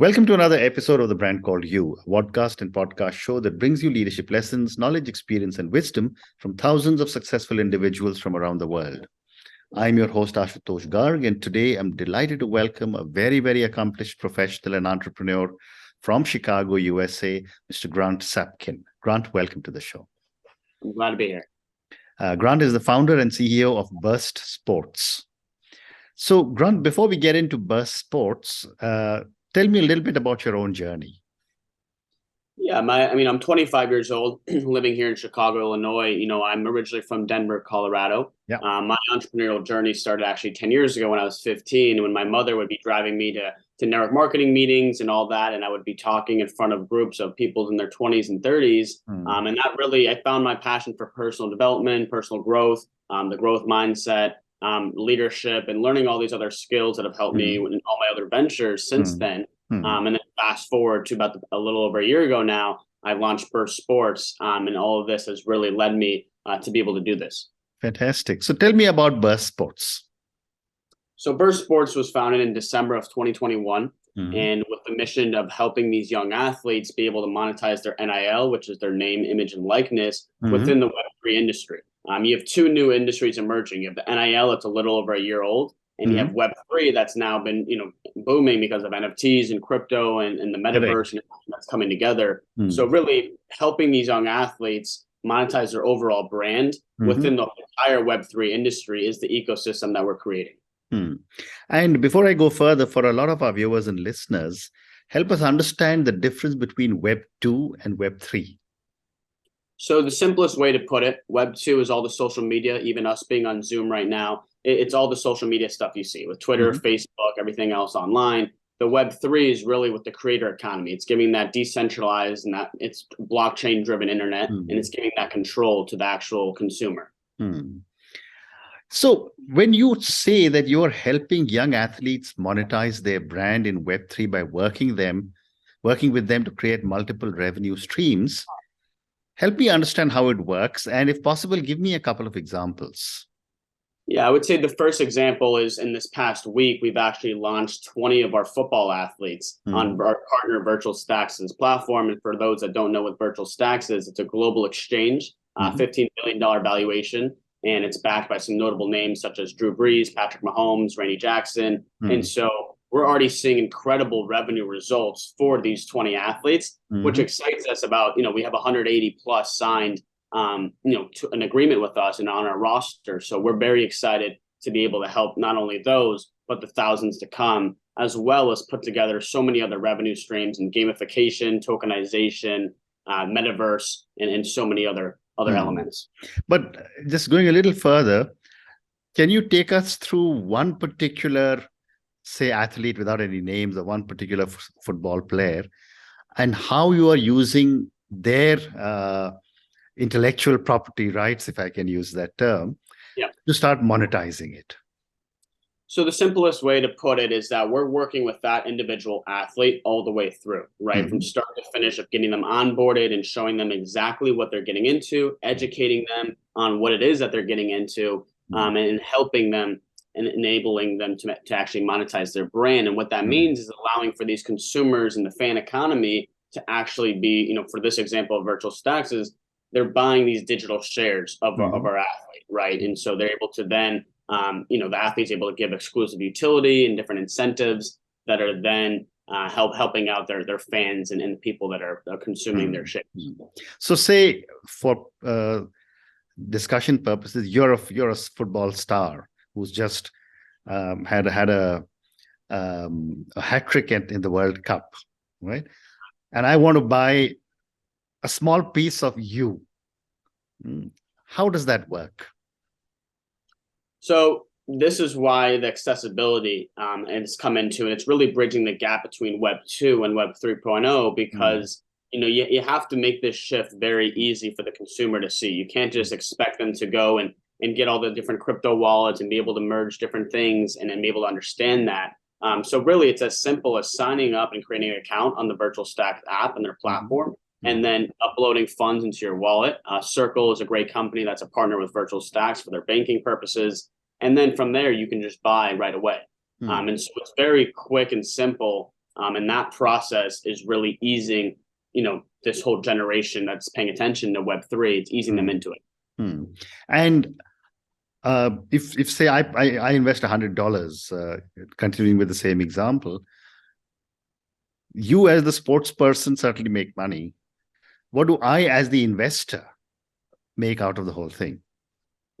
Welcome to another episode of The Brand Called You, a podcast and podcast show that brings you leadership lessons, knowledge, experience, and wisdom from thousands of successful individuals from around the world. I'm your host, Ashutosh Garg, and today I'm delighted to welcome a very, very accomplished professional and entrepreneur from Chicago, USA, Mr. Grant Sapkin. Grant, welcome to the show. I'm glad to be here. Grant is the founder and CEO of BurrstSports. So, Grant, before we get into BurrstSports, tell me a little bit about your own journey. Yeah, I'm 25 years old, living here in Chicago, Illinois. I'm originally from Denver, Colorado. Yeah. My entrepreneurial journey started actually 10 years ago when I was 15, when my mother would be driving me to network marketing meetings and all that, and I would be talking in front of groups of people in their 20s and 30s. And that really, I found my passion for personal development, personal growth, the growth mindset, leadership, and learning all these other skills that have helped me in all my other ventures since then. And then fast forward to about a little over a year ago now, I launched BurrstSports, and all of this has really led me to be able to do this. Fantastic. So tell me about BurrstSports. So BurrstSports was founded in December of 2021, and with the mission of helping these young athletes be able to monetize their NIL, which is their name, image, and likeness within the Web3 industry. You have two new industries emerging. You have the NIL, it's a little over a year old, and you have Web3 that's now been booming because of NFTs and crypto and the metaverse and that's coming together. So really helping these young athletes monetize their overall brand within the entire Web3 industry is the ecosystem that we're creating. And before I go further, for a lot of our viewers and listeners, help us understand the difference between Web 2 and Web 3. So the simplest way to put it, Web 2 is all the social media, even us being on Zoom right now. It's all the social media stuff you see with Twitter, Facebook, everything else online. The Web 3 is really with the creator economy. It's giving that decentralized and that it's blockchain driven internet, and it's giving that control to the actual consumer. So when you say that you are helping young athletes monetize their brand in Web3 by working with them to create multiple revenue streams, help me understand how it works. And if possible, give me a couple of examples. Yeah, I would say the first example is in this past week, we've actually launched 20 of our football athletes on our partner BurrstStacks' platform. And for those that don't know what BurrstStacks is, it's a global exchange, $15 billion valuation. And it's backed by some notable names such as Drew Brees, Patrick Mahomes, Randy Jackson. And so we're already seeing incredible revenue results for these 20 athletes, which excites us about, we have 180 plus signed, to an agreement with us and on our roster. So we're very excited to be able to help not only those, but the thousands to come, as well as put together so many other revenue streams and gamification, tokenization, metaverse, and so many other elements. But just going a little further, can you take us through one particular, say, athlete without any names, or one particular football player, and how you are using their intellectual property rights, if I can use that term, to start monetizing it? So the simplest way to put it is that we're working with that individual athlete all the way through, right? From start to finish of getting them onboarded and showing them exactly what they're getting into, educating them on what it is that they're getting into, and helping them and enabling them to actually monetize their brand. And what that means is allowing for these consumers and the fan economy to actually be, for this example of BurrstStacks, is they're buying these digital shares of our athlete, right? And so they're able to then the athlete's able to give exclusive utility and different incentives that are then helping out their fans and the people that are consuming their shares. So say for discussion purposes, you're a football star who's just had a hat trick in the World Cup, right? And I want to buy a small piece of you. How does that work? So this is why the accessibility has come into, and it's really bridging the gap between Web 2 and Web 3.0, because you have to make this shift very easy for the consumer to see. You can't just expect them to go and get all the different crypto wallets and be able to merge different things and then be able to understand that. So really, it's as simple as signing up and creating an account on the BurrstStacks app and their platform, and then uploading funds into your wallet. Circle is a great company that's a partner with BurrstStacks for their banking purposes. And then from there, you can just buy right away. And so it's very quick and simple And that process is really easing, this whole generation that's paying attention to Web3. It's easing them into it. And if say I invest $100, continuing with the same example, you as the sports person certainly make money. What do I as the investor make out of the whole thing?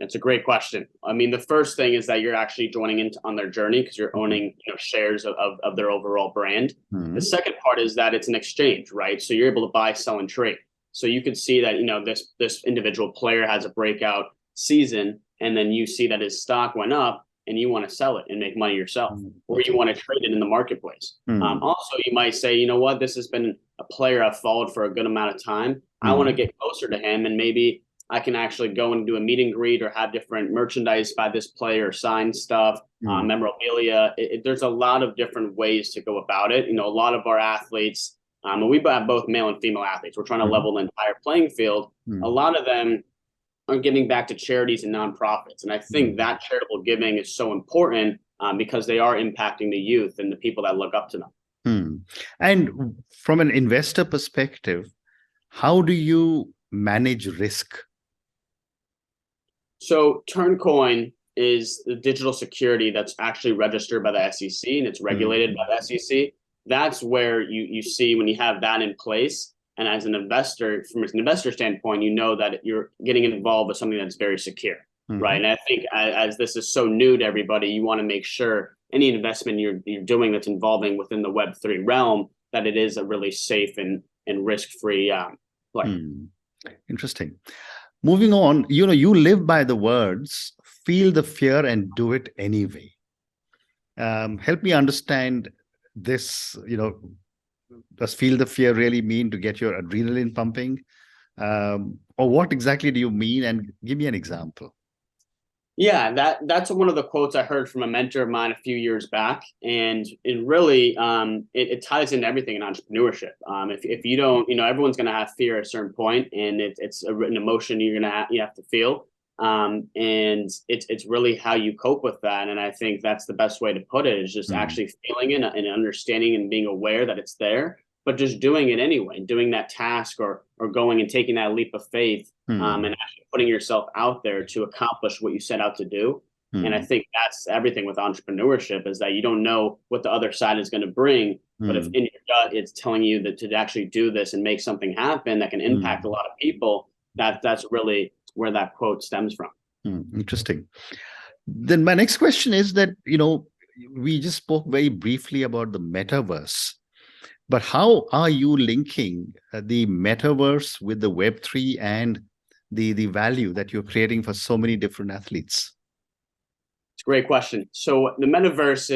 It's a great question. I mean, the first thing is that you're actually joining in on their journey because you're owning shares of their overall brand. The second part is that it's an exchange, right? So you're able to buy, sell, and trade. So you can see that this individual player has a breakout season, and then you see that his stock went up, and you want to sell it and make money yourself, or you want to trade it in the marketplace. Also, you might say, you know what, this has been a player I've followed for a good amount of time. I want to get closer to him, and maybe I can actually go and do a meet and greet or have different merchandise by this player, sign stuff, memorabilia. There's a lot of different ways to go about it. A lot of our athletes, and we have both male and female athletes. We're trying to level the entire playing field. A lot of them are giving back to charities and nonprofits. And I think that charitable giving is so important because they are impacting the youth and the people that look up to them. And from an investor perspective, how do you manage risk? So Turncoin is the digital security that's actually registered by the SEC and it's regulated by the SEC. That's where you see when you have that in place. And as an investor, from an investor standpoint, you know that you're getting involved with something that's very secure, right? And I think as this is so new to everybody, you want to make sure any investment you're doing that's involving within the Web3 realm, that it is a really safe and risk-free play. Interesting. Moving on, you live by the words, feel the fear and do it anyway. Help me understand this, does feel the fear really mean to get your adrenaline pumping? Or what exactly do you mean? And give me an example. Yeah, that's one of the quotes I heard from a mentor of mine a few years back. And it really, it ties into everything in entrepreneurship. If you don't, everyone's going to have fear at a certain point, and it's an emotion you have to feel. And it's really how you cope with that. And I think that's the best way to put it, is just actually feeling it and understanding and being aware that it's there, but just doing it anyway, doing that task or going and taking that leap of faith, and actually putting yourself out there to accomplish what you set out to do. And I think that's everything with entrepreneurship, is that you don't know what the other side is going to bring, but if in your gut it's telling you that to actually do this and make something happen that can impact a lot of people, that's really where that quote stems from. Interesting. Then my next question is that, we just spoke very briefly about the metaverse, but how are you linking the metaverse with the Web3 and the value that you're creating for so many different athletes? It's a great question. So the metaverse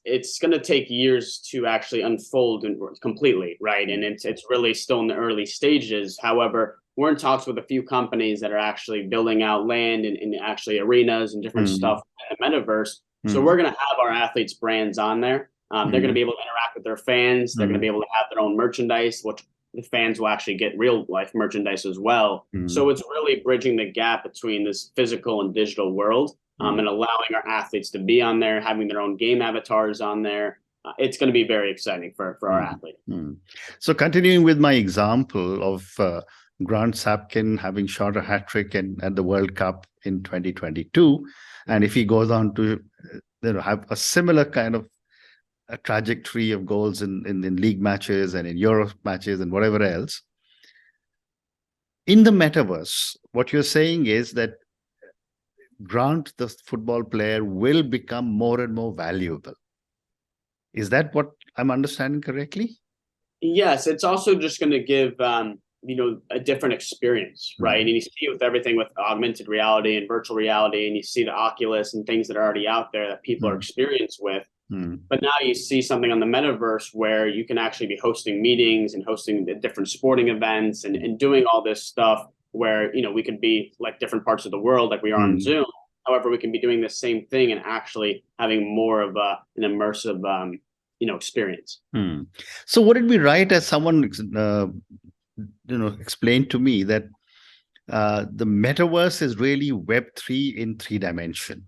it's going to take years to actually unfold completely, right? And it's really still in the early stages. However, we're in talks with a few companies that are actually building out land and actually arenas and different stuff in the metaverse. So we're going to have our athletes' brands on there. They're going to be able to interact with their fans. They're going to be able to have their own merchandise, which the fans will actually get real life merchandise as well. So it's really bridging the gap between this physical and digital world, and allowing our athletes to be on there, having their own game avatars on there. It's going to be very exciting for our athletes. So continuing with my example of Grant Sapkin having shot a hat trick at the World Cup in 2022, and if he goes on to have a similar kind of a trajectory of goals in league matches and in Euro matches and whatever else, in the metaverse, what you're saying is that Grant, the football player, will become more and more valuable. Is that what I'm understanding correctly? Yes, it's also just going to give a different experience, right? And you see with everything with augmented reality and virtual reality, and you see the Oculus and things that are already out there that people are experienced with. But now you see something on the metaverse where you can actually be hosting meetings and hosting the different sporting events and doing all this stuff where, we could be like different parts of the world like we are on Zoom. However, we can be doing the same thing and actually having more of an immersive, experience. So what did we write as someone, explained to me that the metaverse is really Web3 in 3 dimension?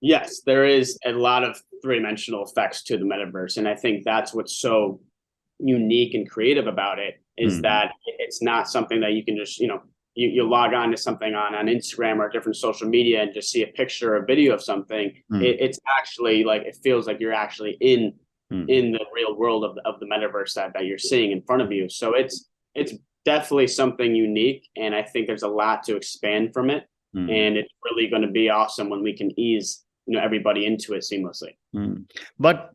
Yes, there is a lot of three-dimensional effects to the metaverse, and I think that's what's so unique and creative about it is that it's not something that you can just, you log on to something on Instagram or different social media and just see a picture or video of something. It's actually like, it feels like you're actually in the real world of the metaverse that you're seeing in front of you. So it's definitely something unique, and I think there's a lot to expand from it. And it's really going to be awesome when we can ease everybody into it seamlessly. But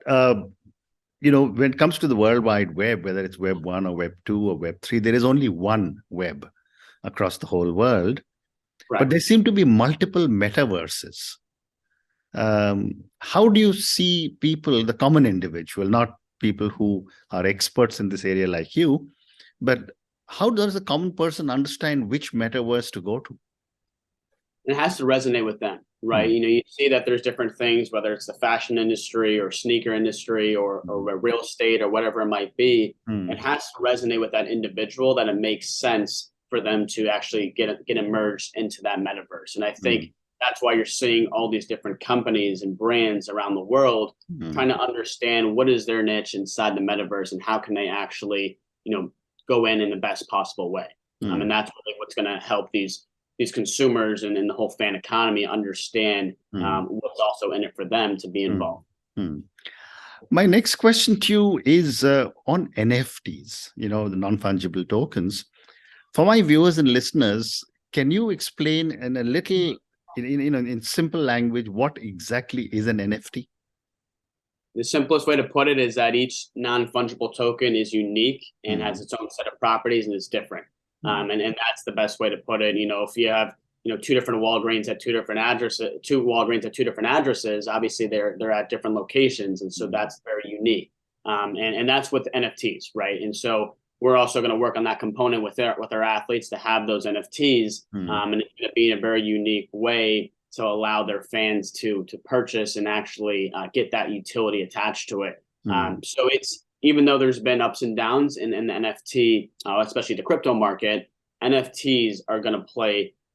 when it comes to the World Wide Web, whether it's Web 1 or Web 2 or Web 3, there is only one web across the whole world. Right. But there seem to be multiple metaverses. How do you see people, the common individual, not people who are experts in this area like you, but how does a common person understand which metaverse to go to? It has to resonate with them, right? You see that there's different things, whether it's the fashion industry or sneaker industry or real estate or whatever it might be. It has to resonate with that individual, that it makes sense for them to actually get immersed into that metaverse. And I think that's why you're seeing all these different companies and brands around the world trying to understand what is their niche inside the metaverse and how can they actually, go in the best possible way. And that's really what's going to help these consumers and the whole fan economy understand what's also in it for them to be involved. My next question to you is on NFTs, the non-fungible tokens. For my viewers and listeners, can you explain in a little, in simple language, what exactly is an NFT? The simplest way to put it is that each non-fungible token is unique and has its own set of properties and is different. And that's the best way to put it. If you have two different Walgreens at two different addresses, obviously they're at different locations, and so that's very unique. And that's with NFTs, right? And so we're also going to work on that component with our athletes to have those NFTs, and it's going to be in a very unique way to allow their fans to purchase and actually get that utility attached to it. So it's, even though there's been ups and downs in the NFT, especially the crypto market, NFTs are going to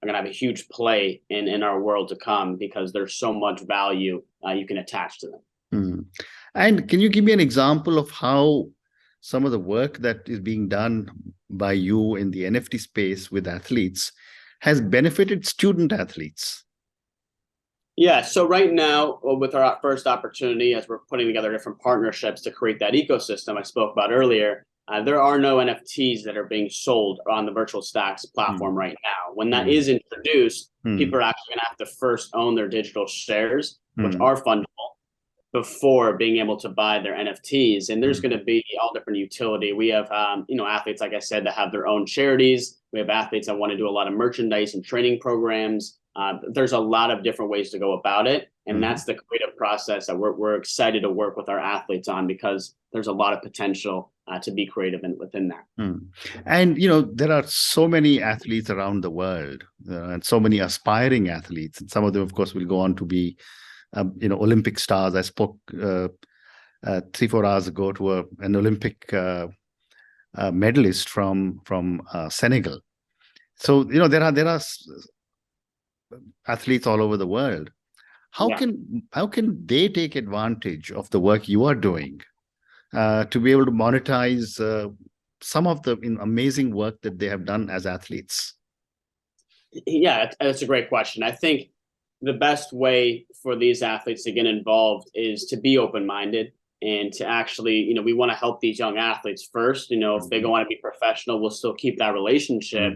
have a huge play in our world to come because there's so much value you can attach to them. And can you give me an example of how some of the work that is being done by you in the NFT space with athletes has benefited student athletes? Yeah, so right now, with our first opportunity, as we're putting together different partnerships to create that ecosystem I spoke about earlier, there are no NFTs that are being sold on the Virtual Stacks platform right now. When that is introduced, people are actually going to have to first own their digital shares, which are fungible, before being able to buy their NFTs. And there's going to be all different utility. We have, athletes, like I said, that have their own charities. We have athletes that want to do a lot of merchandise and training programs. There's a lot of different ways to go about it. And that's the creative process that we're excited to work with our athletes on, because there's a lot of potential to be creative within that. And, there are so many athletes around the world and so many aspiring athletes. And some of them, of course, will go on to be, Olympic stars. I spoke 3-4 hours ago to an Olympic medalist from Senegal. So, there are athletes all over the world. How can they take advantage of the work you are doing to be able to monetize some of the amazing work that they have done as athletes? Yeah, that's a great question. I think the best way for these athletes to get involved is to be open-minded and to actually, we want to help these young athletes first. If they want to be professional, we'll still keep that relationship.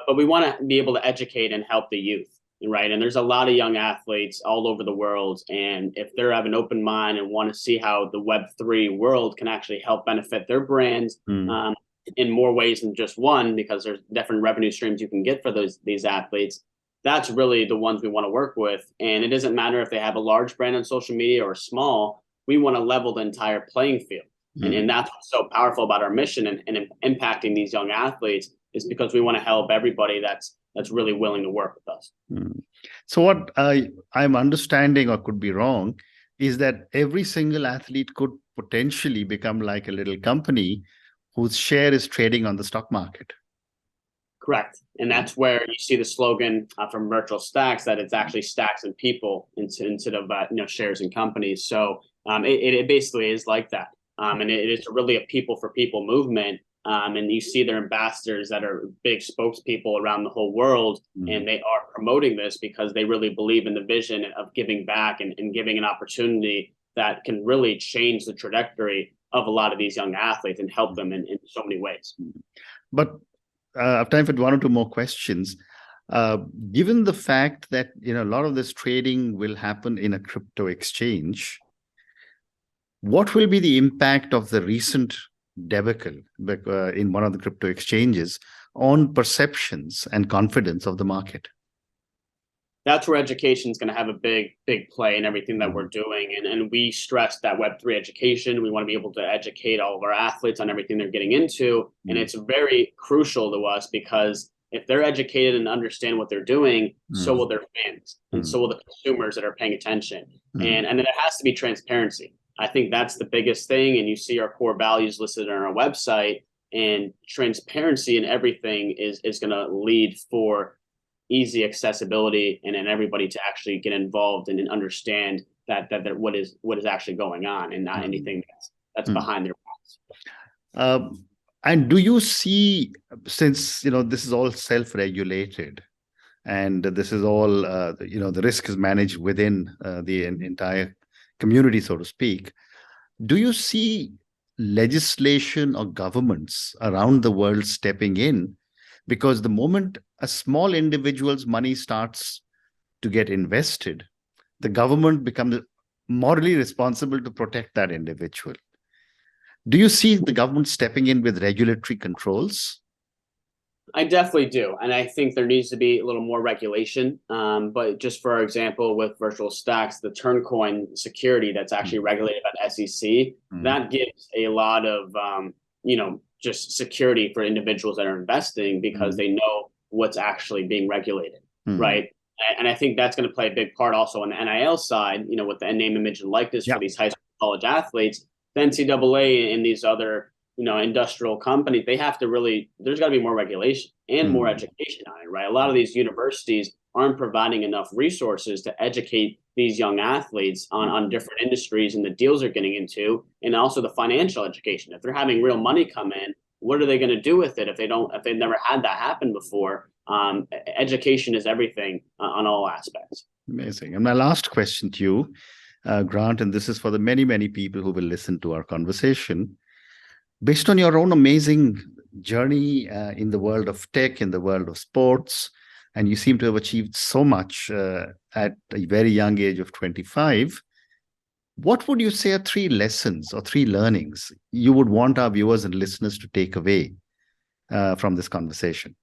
But we want to be able to educate and help the youth, right? And there's a lot of young athletes all over the world. And if they have an open mind and want to see how the Web3 world can actually help benefit their brands in more ways than just one, because there's different revenue streams you can get for these athletes, that's really the ones we want to work with. And it doesn't matter if they have a large brand on social media or small. We want to level the entire playing field. And that's what's so powerful about our mission and impacting these young athletes, is because we want to help everybody that's really willing to work with us. So what I'm understanding, or could be wrong, is that every single athlete could potentially become like a little company whose share is trading on the stock market. Correct. And that's where you see the slogan from Virtual Stacks that it's actually stacks and people instead of shares and companies. So it basically is like that. And it is really a people for people movement. And you see their ambassadors that are big spokespeople around the whole world, and they are promoting this because they really believe in the vision of giving back and giving an opportunity that can really change the trajectory of a lot of these young athletes and help them in so many ways. But I have time for one or two more questions. Given the fact that a lot of this trading will happen in a crypto exchange, what will be the impact of the recent debacle in one of the crypto exchanges on perceptions and confidence of the market? That's where education is going to have a big play in everything that we're doing. And we stress that Web3 education. We want to be able to educate all of our athletes on everything they're getting into. And it's very crucial to us because if they're educated and understand what they're doing, so will their fans and so will the consumers that are paying attention. And then it has to be transparency. I think that's the biggest thing. And you see our core values listed on our website, and transparency in everything is going to lead for easy accessibility and everybody to actually get involved and understand that what is actually going on and not anything that's behind their backs. And do you see, since this is all self-regulated and this is all the risk is managed within the entire community, so to speak, do you see legislation or governments around the world stepping in? Because the moment a small individual's money starts to get invested, the government becomes morally responsible to protect that individual. Do you see the government stepping in with regulatory controls? I definitely do. And I think there needs to be a little more regulation. But just for example, with Virtual Stacks, the Turncoin security that's actually regulated by the SEC, that gives a lot of, just security for individuals that are investing because they know what's actually being regulated, right? And I think that's going to play a big part also on the NIL side, with the name, image, and likeness for these high school college athletes. The NCAA and these other, industrial companies, they have to really, there's got to be more regulation and more education on it, right? A lot of these universities aren't providing enough resources to educate these young athletes on different industries and the deals they're getting into, and also the financial education. If they're having real money come in, what are they going to do with it if they've never had that happen before? Education is everything on all aspects. Amazing. And my last question to you, Grant, and this is for the many, many people who will listen to our conversation. Based on your own amazing journey in the world of tech, in the world of sports, and you seem to have achieved so much at a very young age of 25, what would you say are 3 lessons or 3 learnings you would want our viewers and listeners to take away from this conversation?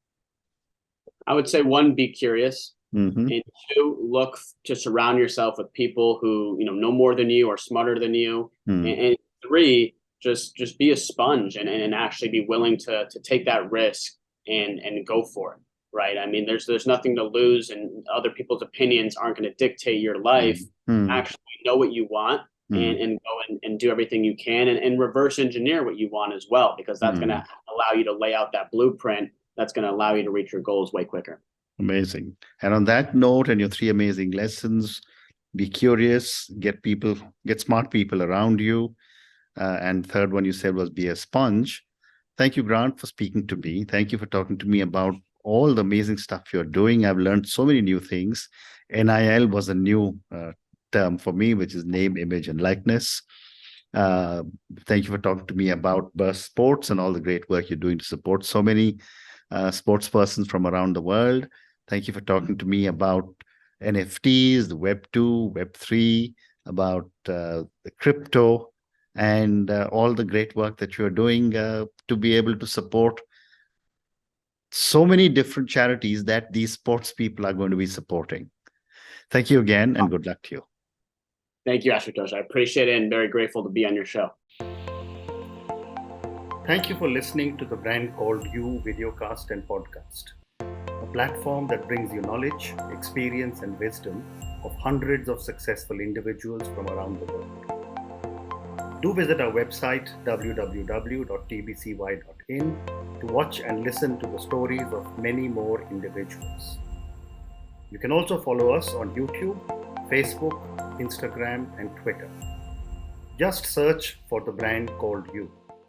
I would say 1, be curious. And 2, look to surround yourself with people who know more than you or smarter than you. And 3, just be a sponge and actually be willing to take that risk and go for it. Right. I mean, there's nothing to lose, and other people's opinions aren't going to dictate your life. Actually know what you want and go and do everything you can and reverse engineer what you want as well, because that's going to allow you to lay out that blueprint that's going to allow you to reach your goals way quicker. Amazing. And on that note, and your 3 amazing lessons, be curious, get smart people around you. And third one you said was be a sponge. Thank you, Grant, for speaking to me. Thank you for talking to me about all the amazing stuff you're doing. I've learned so many new things. NIL was a new term for me, which is name, image, and likeness. Thank you for talking to me about BurrstSports and all the great work you're doing to support so many sports persons from around the world. Thank you for talking to me about NFTs, the Web2, Web3, about the crypto, and all the great work that you're doing to be able to support so many different charities that these sports people are going to be supporting. Thank you again, and good luck to you. Thank you, Ashutosh. I appreciate it and very grateful to be on your show. Thank you for listening to the Brand Called You videocast and podcast, a platform that brings you knowledge, experience, and wisdom of hundreds of successful individuals from around the world. Do visit our website, www.tbcy.in, to watch and listen to the stories of many more individuals. You can also follow us on YouTube, Facebook, Instagram, and Twitter. Just search for the brand called You.